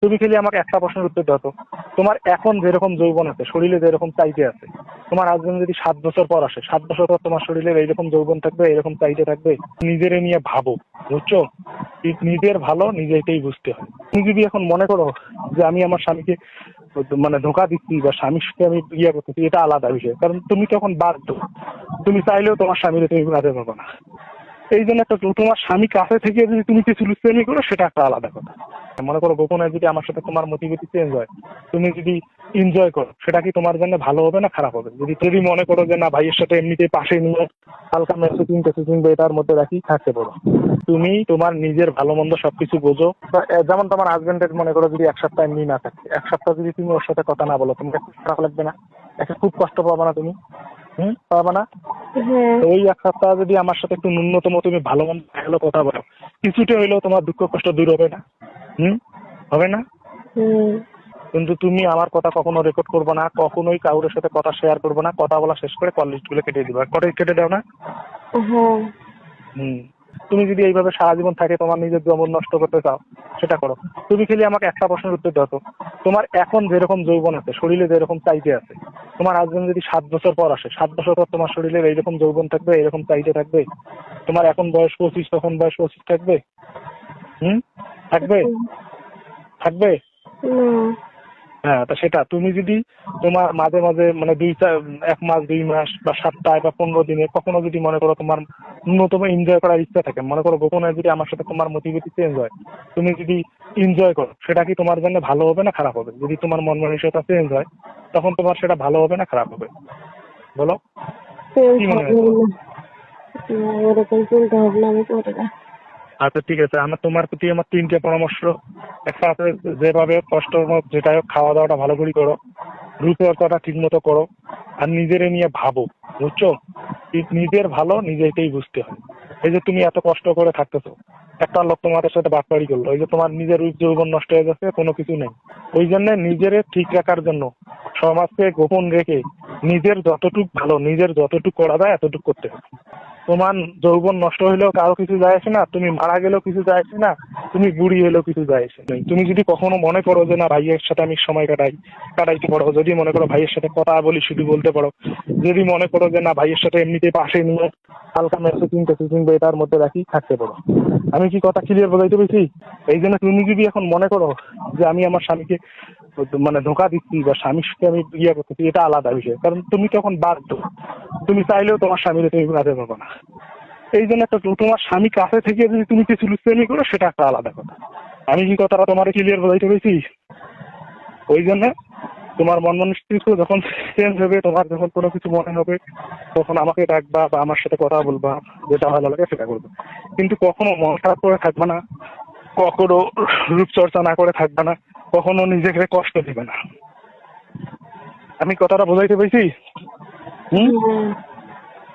তুমি খালি আমাকে একটা প্রশ্নের উত্তর দাও তো, তোমার এখন যেরকম যৌবন আছে, শরীরে যেরকম চাইতে আছে, তোমার হাজবেন্ড যদি 7 বছর পর আসে, 7 বছর পর তোমার শরীরে এইরকম যৌবন থাকবে, এরকম চাইতে থাকবে? নিজেরে নিয়ে ভাবো, বুঝছো? নিজের ভালো নিজেকেই বুঝতে হয়। তুমি যদি এখন মনে করো যে আমি আমার স্বামীকে মানে ধোঁকা দিচ্ছি বা স্বামীর সাথে আমি ইয়ে করতেছি, এটা আলাদা বিষয়, কারণ তুমি তখন বাধ্য। তুমি চাইলেও তোমার স্বামীরে তুমি বাধে পাবো না। এই জন্য একটা তোমার স্বামী কাছে থেকে যদি তুমি কিছু লুচ্চামি করো, সেটা একটা আলাদা কথা। মনে করো গোপনে যদি আমার সাথে তোমার মোটিভিটি চেঞ্জ হয়, তুমি যদি এনজয় করো, সেটা কি তোমার জন্য ভালো হবে না খারাপ হবে? যদি যদি মনে করো যে না, ভাইয়ের সাথে এমনিতেই পাশে নিয়ে হালকা মেসেজিং টেসেজিং বা এটার মধ্যে রাখি থাকতে পারো, তুমি তোমার নিজের ভালো মন্দ সবকিছু বোঝো। যেমন তোমার হাজবেন্ডের মনে করো যদি 1 সপ্তাহ এমনি না থাকে, 1 সপ্তাহ যদি তুমি ওর সাথে কথা না বলো, তোমাকে খারাপ লাগবে না? একটা খুব কষ্ট পাবো না তুমি? পাবা না? তো ওই 1 সপ্তাহ যদি আমার সাথে একটু ন্যূনতম তুমি ভালো মন্দ হলো কথা বলো, কিছুটা হইলেও তোমার দুঃখ কষ্ট দূর হবে না? হবে না? কিন্তু তুমি আমার কথা কখনো রেকর্ড করবো না, কখনোই কারোর সাথে কথা শেয়ার করবো না, কথা বলা শেষ করে কল লিস্ট গুলো কেটে দিবা। কেটে দাও না? তুমি যদি এইভাবে সারা জীবন থাকে তোমার নিজের যৌবন নষ্ট করতে চাও, সেটা করো। তুমি খালি আমাকে একটা প্রশ্নের উত্তর দাও তো, তোমার এখন যেরকম যৌবন আছে, শরীরে যেরকম চাইতে আছে, তোমার হাজবেন্ড যদি 7 বছর পর আসে, 7 বছর পর তোমার শরীরে এইরকম যৌবন থাকবে, এরকম চাইতে থাকবে? তোমার এখন বয়স 25, তখন বয়স 25 থাকবে? থাকবে? থাকবে? হ্যাঁ, তা সেটা তুমি যদি তোমার মাঝে মাঝে মানে 1 মাস 2 মাস বা সপ্তাহে বা 15 দিনে কখনো যদি মনে করো তোমার ন্যূনতম এনজয় করার ইচ্ছা থাকে, মনে করো গোপনে যদি আমার সাথে তোমার মোটিভিটি চেঞ্জ হয়, তুমি যদি এনজয় করো, সেটা কি তোমার জন্য ভালো হবে না খারাপ হবে? যদি তোমার মন মানসিকতা চেঞ্জ হয়, তখন তোমার সেটা ভালো হবে না খারাপ হবে? বলো, কি মনে হয় তোমার? এরকম চিন্তা ভাবনা আমি করি না। আচ্ছা ঠিক আছে, আমার তোমার প্রতি আমার 3টে পরামর্শ। একটা আছে, যেভাবে কষ্ট হোক যেটা হোক, খাওয়া দাওয়াটা ভালো করে করো, রূপচর্চাটা ঠিক মতো করো, আর নিজেরে নিয়ে ভাবো, বুঝছো? নিজের ভালো নিজেকেই বুঝতে হয়। এই যে তুমি এত কষ্ট করে থাকতেছো, একটা লোক তোমাদের সাথে বাটপাড়ি করলো, এই যে তোমার নিজের রূপ যৌবন নষ্ট হয়ে যাচ্ছে, কোনো কিছু নেই। ওই জন্য নিজেরে ঠিক রাখার জন্য সমাজকে গোপন রেখে নিজের যতটুক ভালো, নিজের যতটুক করা যায় এতটুক করতে হবে। তোমার যৌবন নষ্ট হইলেও কারো কিছু যায় আসে না, তুমি মারা গেলেও কিছু যায় আসে না, তুমি বুড়ি হলেও কিছু যায় আসে না। তুমি যদি কখনো মনে করো যে না, ভাইয়ের সাথে আমি সময় কাটাইতে পারো, যদি মনে করো ভাইয়ের সাথে কথা বলি শুধু বলতে পারো, যদি মনে করো যে না, ভাইয়ের সাথে এমনিতে পাশে নিয়ে হালকা মেসেজিং টেসেজিং বা এটার মধ্যে রাখি থাকতে পারো। আমি কি কথা ক্লিয়ার বোঝাইতে পেরেছি? এই জন্য তুমি যদি এখন মনে করো যে আমি আমার স্বামীকে মানে ধোঁকা দিচ্ছি বা স্বামীর সাথে আমি ইয়ে করতেছি, এটা আলাদা বিষয়, কারণ তুমি তখন বাধ্য। তুমি চাইলেও তোমার স্বামীরে তুমি বাধে পাবো না। এই জন্য একটা তোমার স্বামী কাছে থেকে যদি তুমি কিছু লুচ্চামি করো, সেটা একটা আলাদা কথা। আমি কি কথাটা তোমার ক্লিয়ার বোঝাইতে পেরেছি? ওই জন্য তোমার মন মানসিকতা যখন চেঞ্জ হবে, তোমার যখন কোনো কিছু মনে হবে, তখন আমাকে ডাকবা বা আমার সাথে কথা বলবা, যেটা ভালো লাগে সেটা করবে। কিন্তু কখনো মন খারাপ করে থাকবে না, কখনো রূপচর্চা না করে থাকবে না, কখনো নিজেকে কষ্ট দিবে না। আমি কথাটা বোঝাইতে পেরেছি?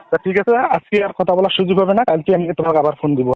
তা ঠিক আছে, আজকে আর কথা বলার সুযোগ হবে না, কালকে আমি তোমাকে আবার ফোন দিব।